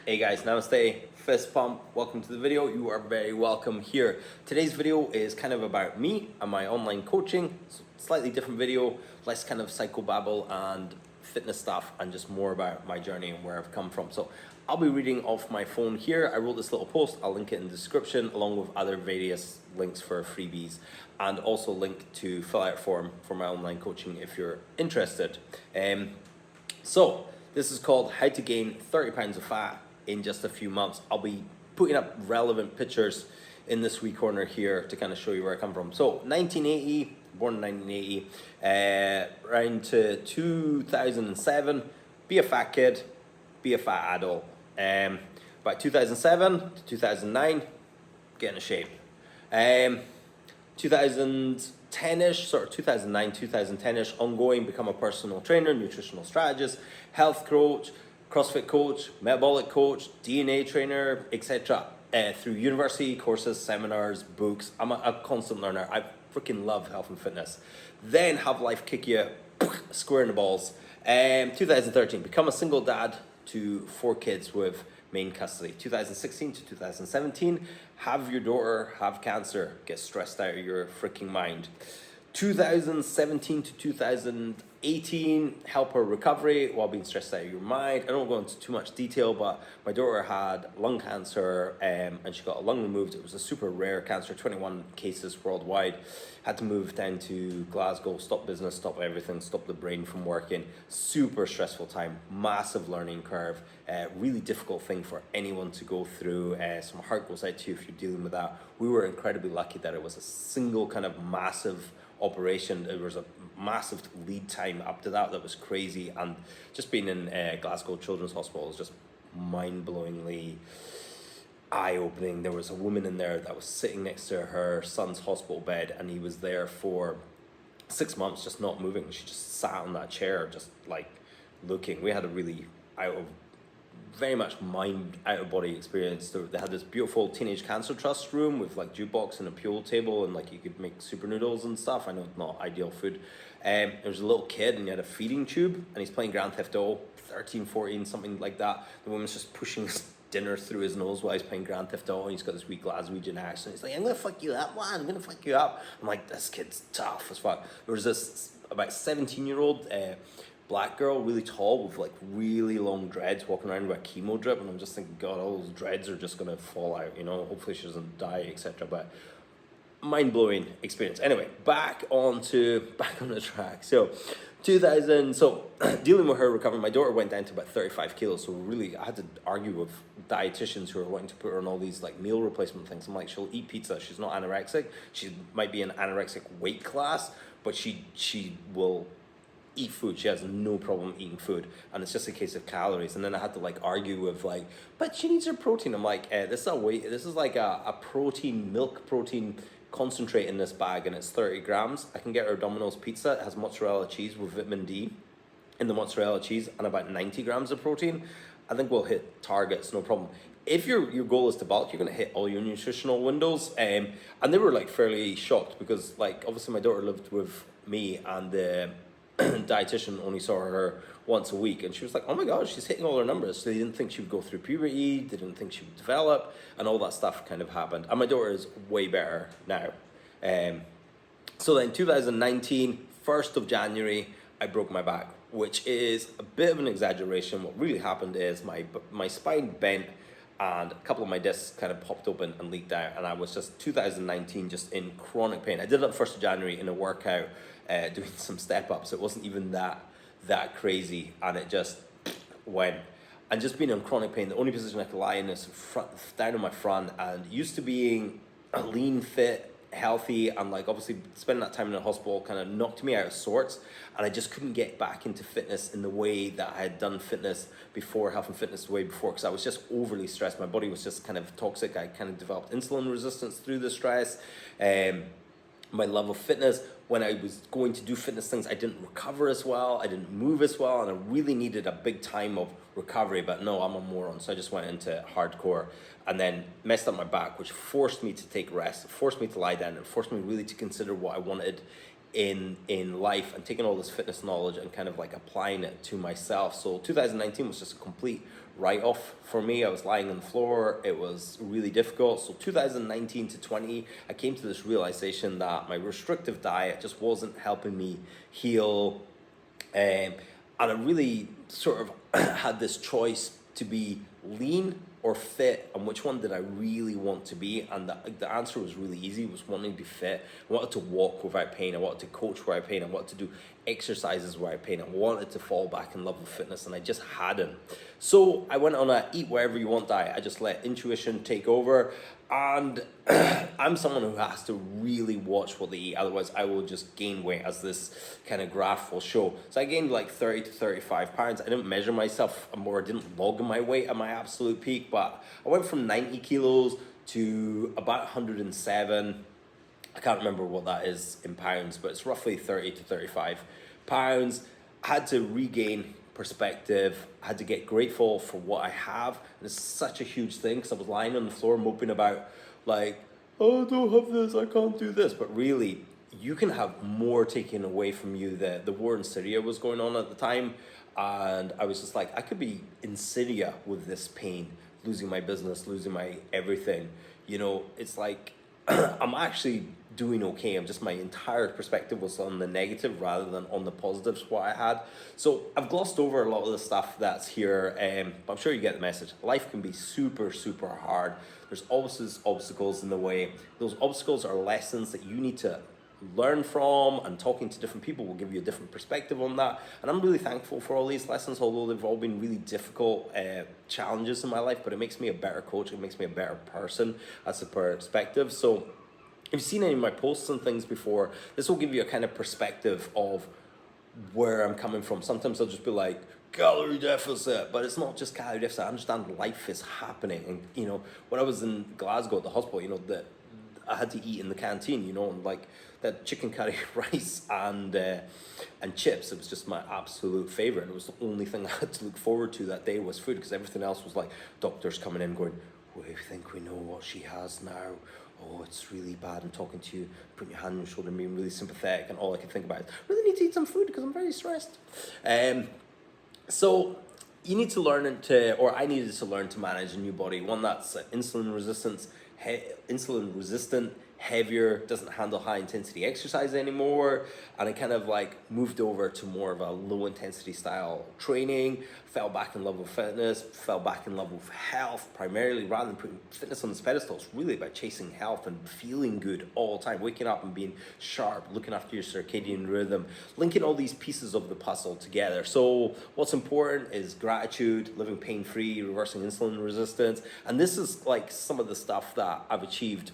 Hey guys, namaste, fist pump, welcome to the video. You are very welcome here. Today's video is kind of about me and my online coaching. It's a slightly different video, less kind of psychobabble and fitness stuff and just more about my journey and where I've come from. So I'll be reading off my phone here. I wrote this little post, I'll link it in the description along with other various links for freebies and also link to fill out a form for my online coaching if you're interested. So this is called How to Gain 30 Pounds of Fat in Just a Few Months. I'll be putting up relevant pictures in this wee corner here to kind of show you where I come from. So 1980, born in 1980, around to 2007, be a fat kid, be a fat adult. About 2007 to 2009, get in shape. 2010-ish, sort of 2009, 2010-ish, ongoing, become a personal trainer, nutritional strategist, health coach, CrossFit coach, metabolic coach, DNA trainer, etc. Through university, courses, seminars, books. I'm a constant learner. I freaking love health and fitness. Then have life kick you square in the balls. 2013, become a single dad to 4 kids with main custody. 2016 to 2017, have your daughter have cancer, get stressed out of your freaking mind. 2017 to 2018, help her recovery while being stressed out of your mind. I don't go into too much detail, but my daughter had lung cancer and she got a lung removed. It was a super rare cancer, 21 cases worldwide. Had to move down to Glasgow, stop business, stop everything, stop the brain from working. Super stressful time, massive learning curve, really difficult thing for anyone to go through. So my heart goes out to you if you're dealing with that. We were incredibly lucky that it was a single kind of massive operation. There was a massive lead time up to that was crazy, and just being in Glasgow Children's Hospital was just mind-blowingly eye-opening. There was a woman in there that was sitting next to her son's hospital bed, and he was there for 6 months just not moving. She just sat on that chair just like looking. We had a really very much mind out of body experience. They had this beautiful Teenage Cancer Trust room with like jukebox and a pool table, and like you could make super noodles and stuff. I know it's not ideal food. There was a little kid and he had a feeding tube and he's playing Grand Theft Auto, 13, 14, something like that. The woman's just pushing his dinner through his nose while he's playing Grand Theft Auto, and he's got this wee Glaswegian accent. He's like, I'm gonna fuck you up, man, I'm gonna fuck you up. I'm like, this kid's tough as fuck. There was this about 17-year-old black girl, really tall, with like really long dreads, walking around with a chemo drip, and I'm just thinking, God, all those dreads are just gonna fall out, you know, hopefully she doesn't die, etc. But mind-blowing experience. Anyway, back on the track. So dealing with her recovery, my daughter went down to about 35 kilos, so really I had to argue with dietitians who are wanting to put her on all these like meal replacement things. I'm like, she'll eat pizza, she's not anorexic, she might be in anorexic weight class, but she will eat food. She has no problem eating food, and it's just a case of calories. And then I had to like argue with like, but she needs her protein. I'm like, this is like a milk protein concentrate in this bag, and it's 30 grams. I can get her Domino's pizza. It has mozzarella cheese with vitamin D in the mozzarella cheese and about 90 grams of protein. I think we'll hit targets, no problem. If your goal is to bulk, you're going to hit all your nutritional windows. And they were like fairly shocked because like obviously my daughter lived with me, and the dietitian only saw her once a week, and she was like, oh my god, she's hitting all her numbers. So they didn't think she would go through puberty, they didn't think she would develop, and all that stuff kind of happened. And my daughter is way better now. So then 2019, 1st of January, I broke my back, which is a bit of an exaggeration. What really happened is my spine bent, and a couple of my discs kind of popped open and leaked out, and I was just 2019 just in chronic pain. I did it 1st of January in a workout, doing some step ups. It wasn't even that crazy, and it just went. And just being in chronic pain, the only position I could lie in is down on my front, and used to being a lean, fit, healthy, and like obviously spending that time in the hospital kind of knocked me out of sorts, and I just couldn't get back into fitness in the way that I had done fitness before, health and fitness the way before, because I was just overly stressed. My body was just kind of toxic. I kind of developed insulin resistance through the stress. My love of fitness, when I was going to do fitness things, I didn't recover as well, I didn't move as well, and I really needed a big time of recovery. But no, I'm a moron, so I just went into hardcore, and then messed up my back, which forced me to take rest, forced me to lie down, and forced me really to consider what I wanted in life, and taking all this fitness knowledge and kind of like applying it to myself. So 2019 was just a complete write-off for me. I was lying on the floor. It was really difficult. So 2019 to 20, I came to this realization that my restrictive diet just wasn't helping me heal. And I really sort of had this choice to be lean or fit, and which one did I really want to be? And the answer was really easy. It was wanting to be fit. I wanted to walk without pain. I wanted to coach without pain. I wanted to do exercises without pain. I wanted to fall back in love with fitness, and I just hadn't. So I went on a eat whatever you want diet. I just let intuition take over, and I'm someone who has to really watch what they eat. Otherwise, I will just gain weight, as this kind of graph will show. So I gained like 30 to 35 pounds. I didn't measure myself, or didn't log my weight at my absolute peak, but I went from 90 kilos to about 107. I can't remember what that is in pounds, but it's roughly 30 to 35 pounds. I had to regain perspective. I had to get grateful for what I have. And it's such a huge thing, because I was lying on the floor moping about like, oh, I don't have this, I can't do this. But really, you can have more taken away from you. The war in Syria was going on at the time, and I was just like, I could be in Syria with this pain, losing my business, losing my everything. You know, it's like I'm actually doing okay. I'm just, my entire perspective was on the negative rather than on the positives, what I had. So I've glossed over a lot of the stuff that's here, but I'm sure you get the message. Life can be super, super hard. There's always obstacles in the way. Those obstacles are lessons that you need to learn from, and talking to different people will give you a different perspective on that. And I'm really thankful for all these lessons, although they've all been really difficult challenges in my life, but it makes me a better coach. It makes me a better person as a perspective. So if you've seen any of my posts and things before, this will give you a kind of perspective of where I'm coming from. Sometimes I'll just be like, calorie deficit, but it's not just calorie deficit. I understand life is happening. And, you know, when I was in Glasgow at the hospital, you know, I had to eat in the canteen, you know, and like that chicken curry, rice and chips. It was just my absolute favorite. It was the only thing I had to look forward to that day was food, because everything else was like doctors coming in going, we think we know what she has now. Oh, it's really bad. I'm talking to you, putting your hand on your shoulder and being really sympathetic, and all I can think about is, I really need to eat some food because I'm very stressed. So you need to learn I needed to learn to manage a new body, one that's insulin resistant, heavier, doesn't handle high intensity exercise anymore. And I kind of like moved over to more of a low intensity style training, fell back in love with fitness, fell back in love with health primarily, rather than putting fitness on this pedestal. It's really about chasing health and feeling good all the time, waking up and being sharp, looking after your circadian rhythm, linking all these pieces of the puzzle together. So what's important is gratitude, living pain-free, reversing insulin resistance. And this is like some of the stuff that I've achieved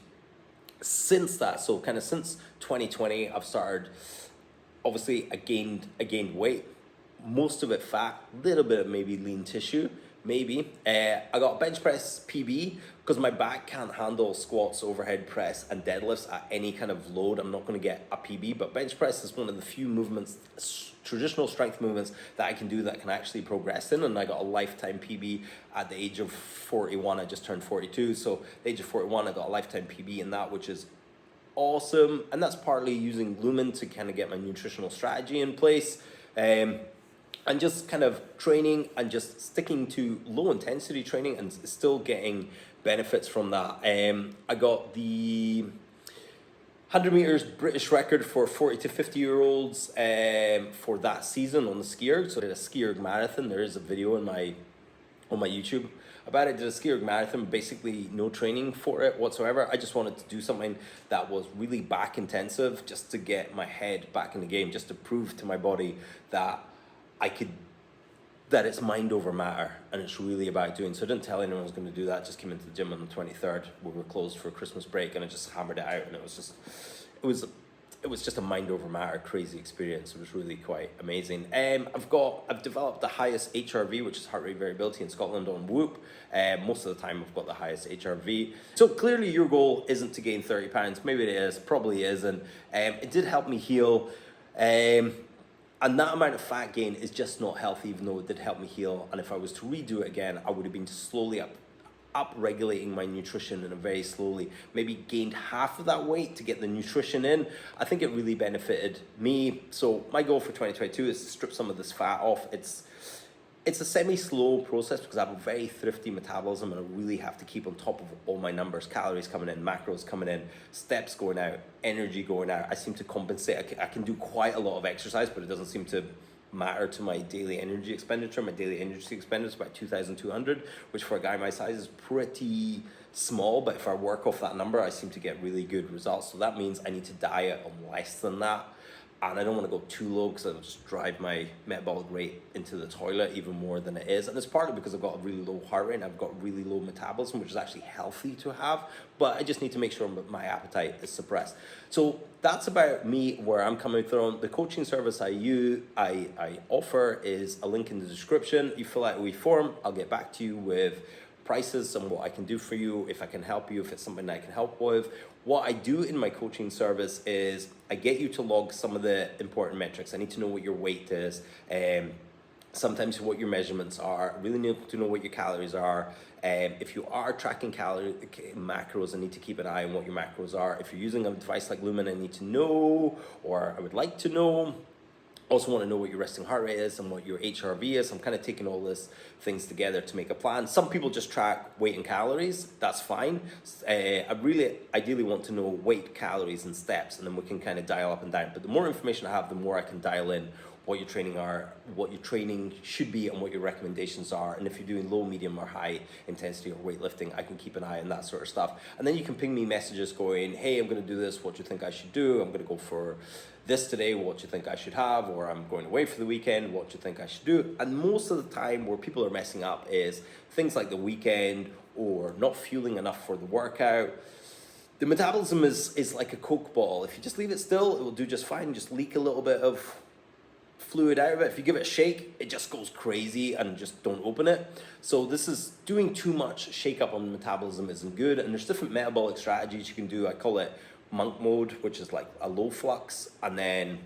since that. So kind of since 2020, I've started, obviously I gained weight, most of it fat, little bit of maybe lean tissue, maybe. I got bench press PB because my back can't handle squats, overhead press and deadlifts at any kind of load. I'm not going to get a PB, but bench press is one of the few movements, traditional strength movements, that I can do that can actually progress in. And I got a lifetime PB at the age of 41. I just turned 42. So at the age of 41, I got a lifetime PB in that, which is awesome. And that's partly using Lumen to kind of get my nutritional strategy in place. And just kind of training and just sticking to low intensity training and still getting benefits from that. I got the 100 meters British record for 40 to 50 year olds for that season on the ski erg. So I did a ski erg marathon. There is a video on my YouTube about it. I did a ski erg marathon, basically no training for it whatsoever. I just wanted to do something that was really back intensive, just to get my head back in the game, just to prove to my body that that it's mind over matter, and it's really about doing. So I didn't tell anyone I was going to do that. Just came into the gym on the 23rd. We were closed for Christmas break, and I just hammered it out, and it was just a mind over matter crazy experience. It was really quite amazing. I've developed the highest HRV, which is heart rate variability, in Scotland on Whoop. Most of the time I've got the highest HRV. So clearly your goal isn't to gain 30 pounds. Maybe it is, probably isn't. It did help me heal. And that amount of fat gain is just not healthy, even though it did help me heal. And if I was to redo it again, I would have been slowly up regulating my nutrition, and very slowly, maybe gained half of that weight to get the nutrition in. I think it really benefited me. So my goal for 2022 is to strip some of this fat off. It's a semi-slow process because I have a very thrifty metabolism and I really have to keep on top of all my numbers, calories coming in, macros coming in, steps going out, energy going out. I seem to compensate. I can do quite a lot of exercise, but it doesn't seem to matter to my daily energy expenditure. My daily energy expenditure is about 2,200, which for a guy my size is pretty small, but if I work off that number, I seem to get really good results. So that means I need to diet on less than that. And I don't want to go too low because it'll just drive my metabolic rate into the toilet even more than it is. And it's partly because I've got a really low heart rate and I've got really low metabolism, which is actually healthy to have, but I just need to make sure my appetite is suppressed. So that's about me, where I'm coming from. The coaching service I offer is a link in the description. You fill out a wee form, I'll get back to you with prices and what I can do for you, if I can help you, if it's something I can help with. What I do in my coaching service is I get you to log some of the important metrics. I need to know what your weight is, sometimes what your measurements are. I really need to know what your calories are. If you are tracking macros, I need to keep an eye on what your macros are. If you're using a device like Lumen, I need to know, or I would like to know. Also want to know what your resting heart rate is and what your HRV is. I'm kind of taking all these things together to make a plan. Some people just track weight and calories. That's fine. I really ideally want to know weight, calories, and steps, and then we can kind of dial up and down. But the more information I have, the more I can dial in what your training are, what your training should be, and what your recommendations are. And if you're doing low, medium, or high intensity or weightlifting, I can keep an eye on that sort of stuff. And then you can ping me messages going, hey, I'm going to do this. What do you think I should do? I'm going to go for this today. What do you think I should have? Or I'm going away for the weekend. What do you think I should do? And most of the time where people are messing up is things like the weekend or not fueling enough for the workout. The metabolism is like a Coke bottle. If you just leave it still, it will do just fine. Just leak a little bit of fluid out of it. If you give it a shake, it just goes crazy, and just don't open it. So this is doing too much shake up on metabolism isn't good. And there's different metabolic strategies you can do. I call it monk mode, which is like a low flux, and then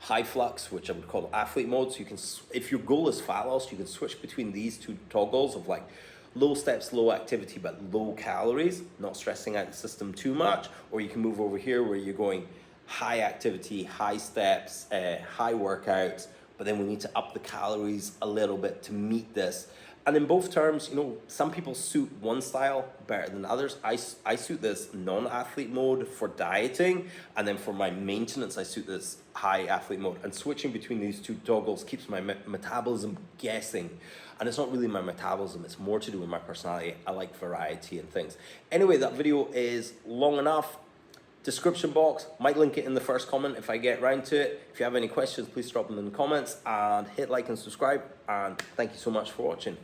high flux, which I would call athlete mode. So you can, if your goal is fat loss, you can switch between these two toggles of like low steps, low activity, but low calories, not stressing out the system too much. Or you can move over here where you're going high activity, high steps, high workouts, but then we need to up the calories a little bit to meet this. And in both terms, you know, some people suit one style better than others. I suit this non-athlete mode for dieting, and then for my maintenance, I suit this high athlete mode. And switching between these two toggles keeps my metabolism guessing. And it's not really my metabolism, it's more to do with my personality. I like variety and things. Anyway, that video is long enough. Description box, might link it in the first comment if I get around to it. If you have any questions, please drop them in the comments, and hit like and subscribe. And thank you so much for watching.